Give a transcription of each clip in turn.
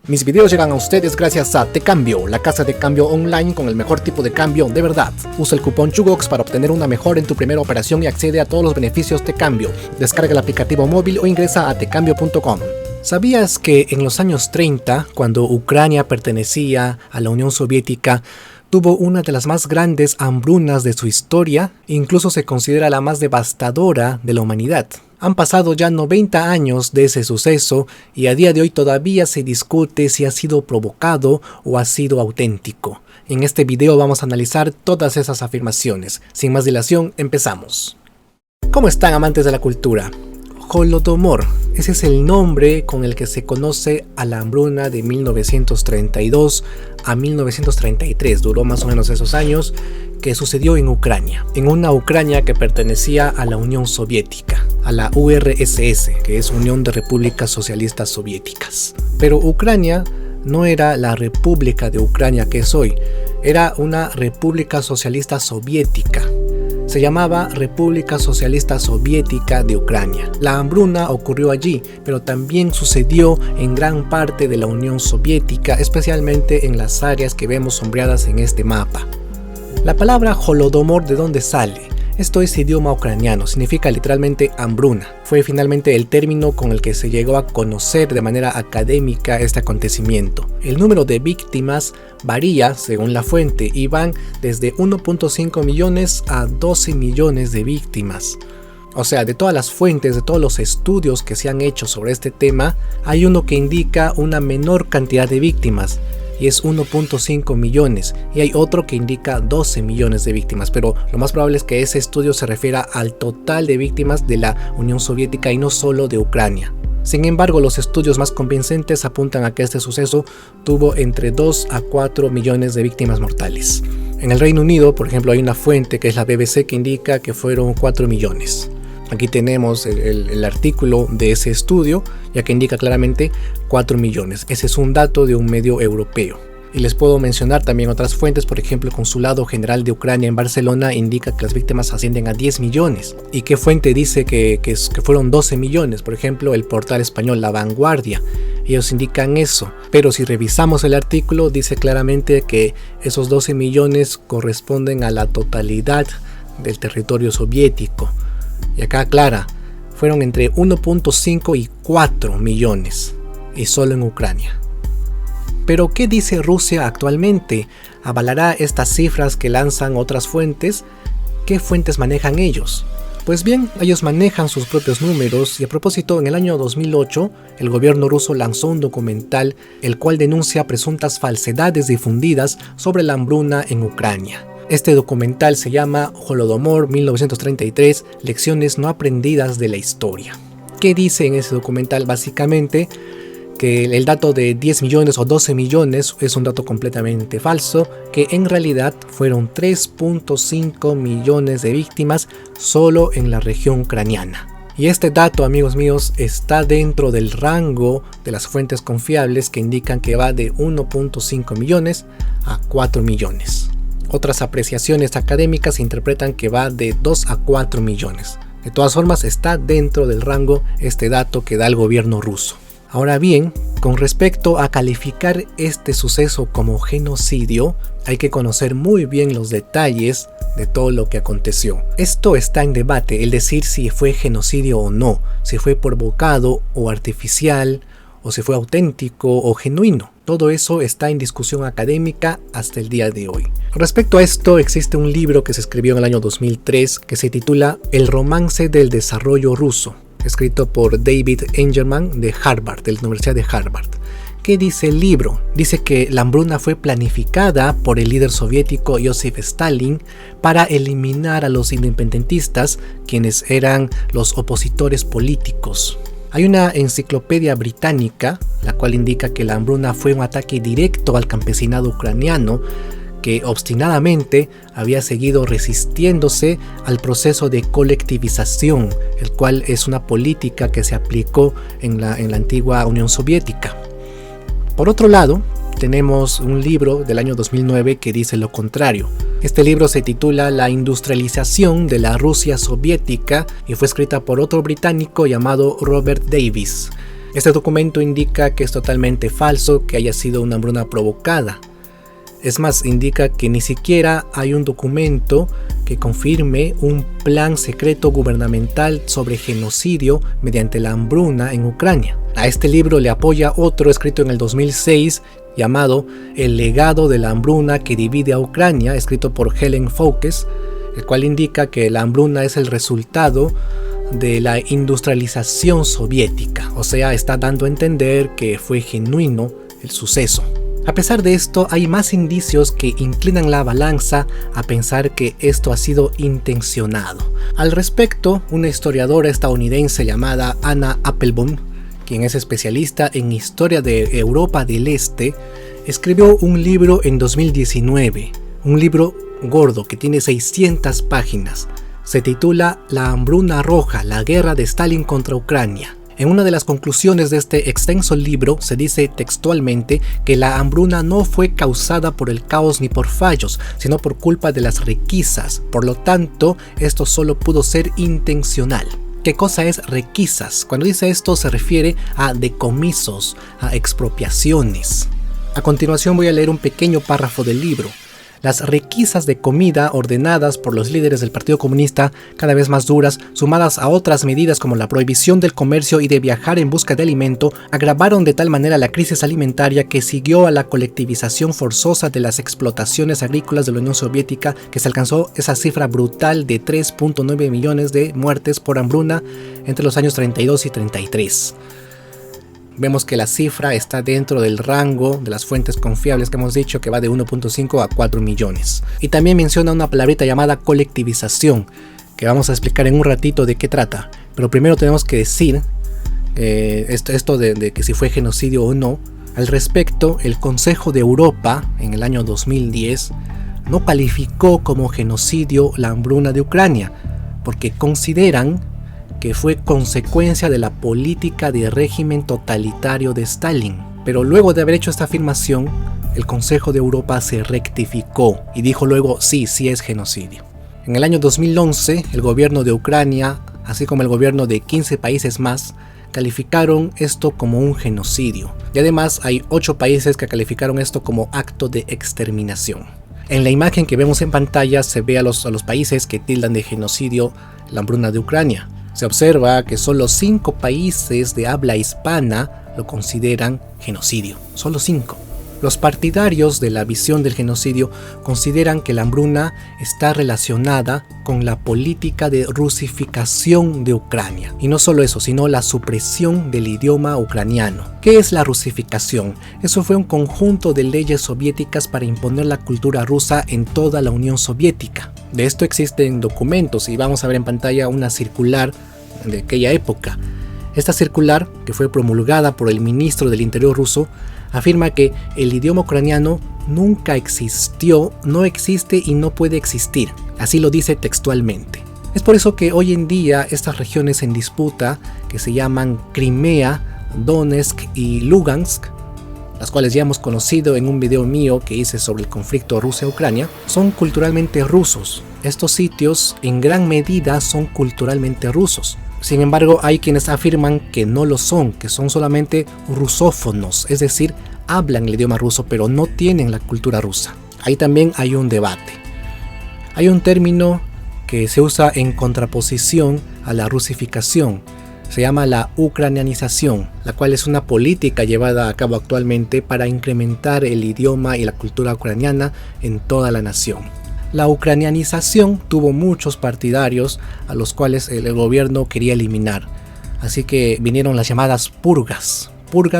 Mis videos llegan a ustedes gracias a Tecambio, la casa de cambio online con el mejor tipo de cambio de verdad. Usa el cupón CHUGOX para obtener una mejora en tu primera operación y accede a todos los beneficios Tecambio. Descarga el aplicativo móvil o ingresa a tecambio.com. ¿Sabías que en los años 30, cuando Ucrania pertenecía a la Unión Soviética, tuvo una de las más grandes hambrunas de su historia? Incluso se considera la más devastadora de la humanidad. Han pasado ya 90 años de ese suceso y a día de hoy todavía se discute si ha sido provocado o ha sido auténtico. En este video vamos a analizar todas esas afirmaciones. Sin más dilación, empezamos. ¿Cómo están, amantes de la cultura? Holodomor, ese es el nombre con el que se conoce a la hambruna de 1932 a 1933, duró más o menos esos años, que sucedió en Ucrania, en una Ucrania que pertenecía a la Unión Soviética, a la URSS, que es Unión de Repúblicas Socialistas Soviéticas. Pero Ucrania no era la República de Ucrania que es hoy, era una República Socialista Soviética. Se llamaba República Socialista Soviética de Ucrania. La hambruna ocurrió allí, pero también sucedió en gran parte de la Unión Soviética, especialmente en las áreas que vemos sombreadas en este mapa. La palabra Holodomor, ¿de dónde sale? Esto es idioma ucraniano, significa literalmente hambruna. Fue finalmente el término con el que se llegó a conocer de manera académica este acontecimiento. El número de víctimas varía según la fuente y van desde 1.5 millones a 12 millones de víctimas. O sea, de todas las fuentes, de todos los estudios que se han hecho sobre este tema, hay uno que indica una menor cantidad de víctimas, y es 1.5 millones, y hay otro que indica 12 millones de víctimas, pero lo más probable es que ese estudio se refiera al total de víctimas de la Unión Soviética y no solo de Ucrania. Sin embargo, los estudios más convincentes apuntan a que este suceso tuvo entre 2 a 4 millones de víctimas mortales. En el Reino Unido, por ejemplo, hay una fuente que es la BBC que indica que fueron 4 millones. Aquí tenemos el artículo de ese estudio, ya que indica claramente 4 millones. Ese es un dato de un medio europeo. Y les puedo mencionar también otras fuentes, por ejemplo, el Consulado General de Ucrania en Barcelona indica que las víctimas ascienden a 10 millones. ¿Y qué fuente dice que fueron 12 millones? Por ejemplo, el portal español La Vanguardia. Ellos indican eso. Pero si revisamos el artículo, dice claramente que esos 12 millones corresponden a la totalidad del territorio soviético. Y acá aclara, fueron entre 1.5 y 4 millones, y solo en Ucrania. Pero ¿qué dice Rusia actualmente? ¿Avalará estas cifras que lanzan otras fuentes? ¿Qué fuentes manejan ellos? Pues bien, ellos manejan sus propios números y a propósito, en el año 2008, el gobierno ruso lanzó un documental el cual denuncia presuntas falsedades difundidas sobre la hambruna en Ucrania. Este documental se llama Holodomor 1933, lecciones no aprendidas de la historia. ¿Qué dice en ese documental? Básicamente que el dato de 10 millones o 12 millones es un dato completamente falso, que en realidad fueron 3.5 millones de víctimas solo en la región ucraniana. Y este dato, amigos míos, está dentro del rango de las fuentes confiables que indican que va de 1.5 millones a 4 millones. Otras apreciaciones académicas interpretan que va de 2 a 4 millones. De todas formas, está dentro del rango este dato que da el gobierno ruso. Ahora bien, con respecto a calificar este suceso como genocidio, hay que conocer muy bien los detalles de todo lo que aconteció. Esto está en debate, el decir si fue genocidio o no, si fue provocado o artificial, o si fue auténtico o genuino. Todo eso está en discusión académica hasta el día de hoy. Respecto a esto, existe un libro que se escribió en el año 2003 que se titula El romance del desarrollo ruso, escrito por David Engerman de Harvard, de la Universidad de Harvard. ¿Qué dice el libro? Dice que la hambruna fue planificada por el líder soviético Joseph Stalin para eliminar a los independentistas, quienes eran los opositores políticos. Hay una enciclopedia británica, la cual indica que la hambruna fue un ataque directo al campesinado ucraniano que obstinadamente había seguido resistiéndose al proceso de colectivización, el cual es una política que se aplicó en la antigua Unión Soviética. Por otro lado, tenemos un libro del año 2009 que dice lo contrario. Este libro se titula La industrialización de la Rusia soviética y fue escrita por otro británico llamado Robert Davis. Este documento indica que es totalmente falso que haya sido una hambruna provocada. Es más, indica que ni siquiera hay un documento que confirme un plan secreto gubernamental sobre genocidio mediante la hambruna en Ucrania. A este libro le apoya otro escrito en el 2006 llamado El legado de la hambruna que divide a Ucrania, escrito por Helen Foukes, el cual indica que la hambruna es el resultado de la industrialización soviética, o sea, está dando a entender que fue genuino el suceso. A pesar de esto, hay más indicios que inclinan la balanza a pensar que esto ha sido intencionado. Al respecto, una historiadora estadounidense llamada Anna Applebaum, quien es especialista en historia de Europa del Este, escribió un libro en 2019, un libro gordo que tiene 600 páginas. Se titula La hambruna roja, la guerra de Stalin contra Ucrania. En una de las conclusiones de este extenso libro se dice textualmente que la hambruna no fue causada por el caos ni por fallos, sino por culpa de las requisas. Por lo tanto, esto solo pudo ser intencional. ¿Qué cosa es requisas? Cuando dice esto se refiere a decomisos, a expropiaciones. A continuación voy a leer un pequeño párrafo del libro. Las requisas de comida ordenadas por los líderes del Partido Comunista, cada vez más duras, sumadas a otras medidas como la prohibición del comercio y de viajar en busca de alimento, agravaron de tal manera la crisis alimentaria que siguió a la colectivización forzosa de las explotaciones agrícolas de la Unión Soviética, que se alcanzó esa cifra brutal de 3.9 millones de muertes por hambruna entre los años 32 y 33. Vemos que la cifra está dentro del rango de las fuentes confiables que hemos dicho, que va de 1.5 a 4 millones. Y también menciona una palabrita llamada colectivización, que vamos a explicar en un ratito de qué trata. Pero primero tenemos que decir esto de que si fue genocidio o no. Al respecto, el Consejo de Europa, en el año 2010, no calificó como genocidio la hambruna de Ucrania, porque consideran que fue consecuencia de la política de régimen totalitario de Stalin. Pero luego de haber hecho esta afirmación, el Consejo de Europa se rectificó y dijo luego sí es genocidio. En el año 2011, el gobierno de Ucrania, así como el gobierno de 15 países más, calificaron esto como un genocidio. Y además hay 8 países que calificaron esto como acto de exterminación. En la imagen que vemos en pantalla se ve a los países que tildan de genocidio la hambruna de Ucrania. Se observa que solo 5 países de habla hispana lo consideran genocidio. Solo 5. Los partidarios de la visión del genocidio consideran que la hambruna está relacionada con la política de rusificación de Ucrania. Y no solo eso, sino la supresión del idioma ucraniano. ¿Qué es la rusificación? Eso fue un conjunto de leyes soviéticas para imponer la cultura rusa en toda la Unión Soviética. De esto existen documentos y vamos a ver en pantalla una circular de aquella época. Esta circular, que fue promulgada por el ministro del Interior ruso, afirma que el idioma ucraniano nunca existió, no existe y no puede existir. Así lo dice textualmente. Es por eso que hoy en día estas regiones en disputa, que se llaman Crimea, Donetsk y Lugansk, las cuales ya hemos conocido en un video mío que hice sobre el conflicto Rusia-Ucrania, son culturalmente rusos. Estos sitios en gran medida son culturalmente rusos. Sin embargo, hay quienes afirman que no lo son, que son solamente rusófonos, es decir, hablan el idioma ruso pero no tienen la cultura rusa. Ahí también hay un debate. Hay un término que se usa en contraposición a la rusificación. Se llama la ucranianización, la cual es una política llevada a cabo actualmente para incrementar el idioma y la cultura ucraniana en toda la nación. La ucranianización tuvo muchos partidarios a los cuales el gobierno quería eliminar, así que vinieron las llamadas purgas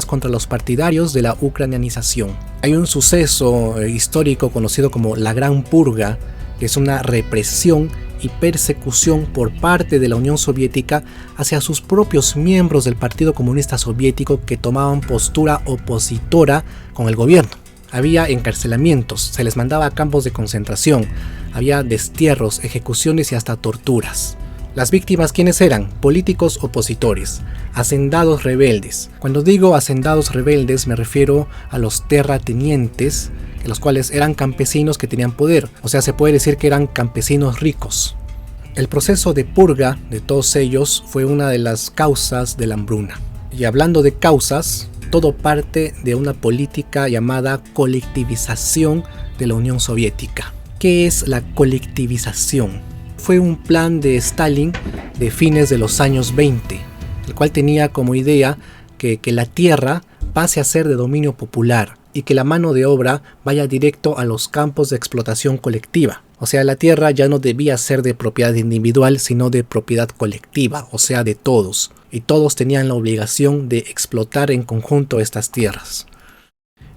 contra los partidarios de la ucranianización. Hay un suceso histórico conocido como la Gran Purga, que es una represión y persecución por parte de la Unión Soviética hacia sus propios miembros del Partido Comunista Soviético que tomaban postura opositora con el gobierno. Había encarcelamientos, se les mandaba a campos de concentración, había destierros, ejecuciones y hasta torturas. Las víctimas, ¿quiénes eran? Políticos opositores, hacendados rebeldes. Cuando digo hacendados rebeldes me refiero a los terratenientes, los cuales eran campesinos que tenían poder, o sea, se puede decir que eran campesinos ricos. El proceso de purga de todos ellos fue una de las causas de la hambruna. Y hablando de causas, todo parte de una política llamada colectivización de la Unión Soviética. ¿Qué es la colectivización? Fue un plan de Stalin de fines de los años 20, el cual tenía como idea que la tierra pase a ser de dominio popular y que la mano de obra vaya directo a los campos de explotación colectiva. O sea, la tierra ya no debía ser de propiedad individual, sino de propiedad colectiva, o sea, de todos. Y todos tenían la obligación de explotar en conjunto estas tierras.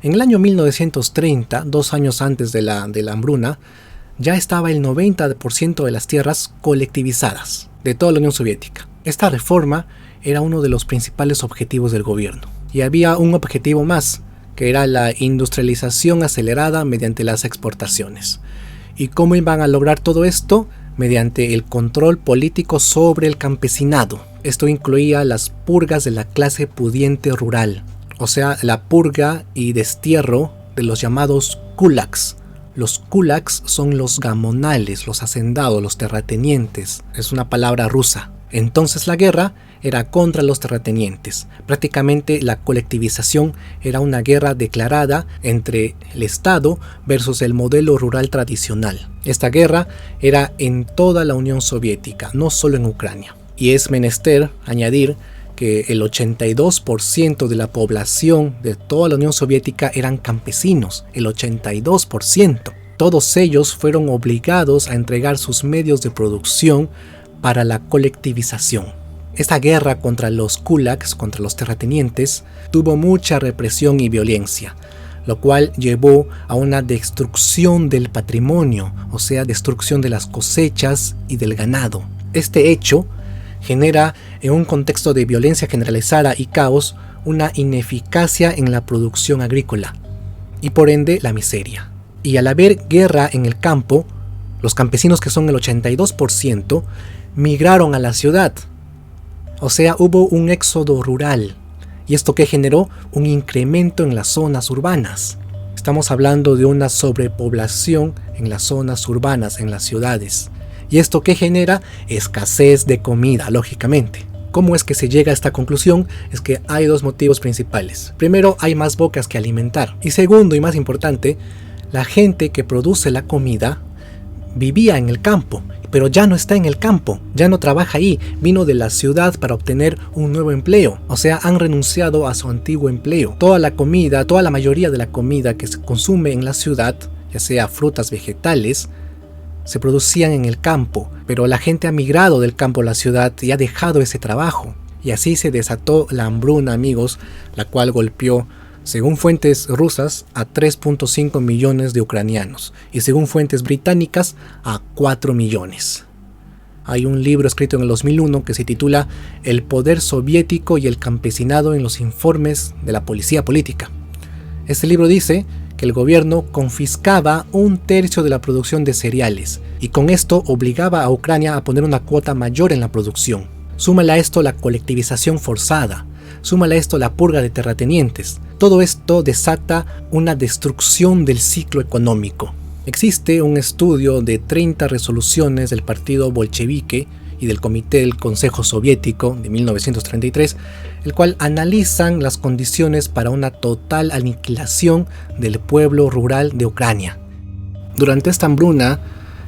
En el año 1930, 2 años antes de la hambruna, ya estaba el 90% de las tierras colectivizadas de toda la Unión Soviética. Esta reforma era uno de los principales objetivos del gobierno. Y había un objetivo más, que era la industrialización acelerada mediante las exportaciones. ¿Y cómo iban a lograr todo esto? Mediante el control político sobre el campesinado. Esto incluía las purgas de la clase pudiente rural, o sea, la purga y destierro de los llamados kulaks. Los kulaks son los gamonales, los hacendados, los terratenientes. Es una palabra rusa. Entonces la guerra era contra los terratenientes. Prácticamente la colectivización era una guerra declarada entre el Estado versus el modelo rural tradicional. Esta guerra era en toda la Unión Soviética, no solo en Ucrania. Y es menester añadir que el 82% de la población de toda la Unión Soviética eran campesinos, el 82%. Todos ellos fueron obligados a entregar sus medios de producción para la colectivización. Esta guerra contra los kulaks, contra los terratenientes, tuvo mucha represión y violencia, lo cual llevó a una destrucción del patrimonio, o sea, destrucción de las cosechas y del ganado. Este hecho genera, en un contexto de violencia generalizada y caos, una ineficacia en la producción agrícola y por ende la miseria. Y al haber guerra en el campo, los campesinos, que son el 82%, migraron a la ciudad. O sea, hubo un éxodo rural. ¿Y esto qué generó? Un incremento en las zonas urbanas. Estamos hablando de una sobrepoblación en las zonas urbanas, en las ciudades. ¿Y esto qué genera? Escasez de comida, lógicamente. ¿Cómo es que se llega a esta conclusión? Es que hay 2 motivos principales. Primero, hay más bocas que alimentar. Y segundo, y más importante, la gente que produce la comida vivía en el campo, pero ya no está en el campo, ya no trabaja ahí, vino de la ciudad para obtener un nuevo empleo, o sea, han renunciado a su antiguo empleo. Toda la mayoría de la comida que se consume en la ciudad, ya sea frutas, vegetales, se producían en el campo, pero la gente ha migrado del campo a la ciudad y ha dejado ese trabajo. Y así se desató la hambruna, amigos, la cual golpeó, según fuentes rusas, a 3.5 millones de ucranianos y según fuentes británicas a 4 millones. Hay un libro escrito en el 2001 que se titula El poder soviético y el campesinado en los informes de la policía política. Este libro dice que el gobierno confiscaba 1/3 de la producción de cereales y con esto obligaba a Ucrania a poner una cuota mayor en la producción. Súmale a esto la colectivización forzada, súmale a esto la purga de terratenientes. Todo esto desata una destrucción del ciclo económico. Existe un estudio de 30 resoluciones del partido bolchevique y del Comité del Consejo Soviético de 1933, el cual analizan las condiciones para una total aniquilación del pueblo rural de Ucrania. Durante esta hambruna,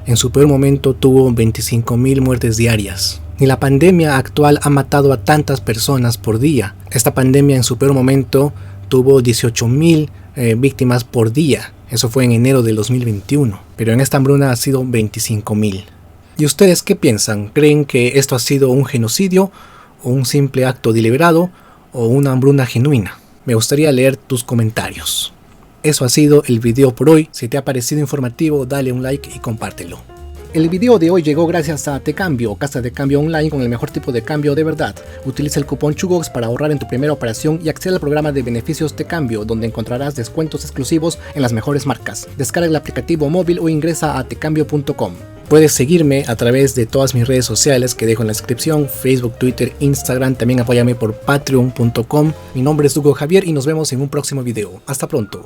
en su peor momento tuvo 25.000 muertes diarias. Ni la pandemia actual ha matado a tantas personas por día. Esta pandemia en su peor momento tuvo 18.000 víctimas por día. Eso fue en enero del 2021. Pero en esta hambruna ha sido 25.000. ¿Y ustedes qué piensan? ¿Creen que esto ha sido un genocidio, o un simple acto deliberado, o una hambruna genuina? Me gustaría leer tus comentarios. Eso ha sido el video por hoy. Si te ha parecido informativo, dale un like y compártelo. El video de hoy llegó gracias a Tecambio, casa de cambio online con el mejor tipo de cambio de verdad. Utiliza el cupón Chugox para ahorrar en tu primera operación y accede al programa de beneficios Tecambio, donde encontrarás descuentos exclusivos en las mejores marcas. Descarga el aplicativo móvil o ingresa a tecambio.com. Puedes seguirme a través de todas mis redes sociales que dejo en la descripción: Facebook, Twitter, Instagram. También apóyame por patreon.com. Mi nombre es Hugo Javier y nos vemos en un próximo video. Hasta pronto.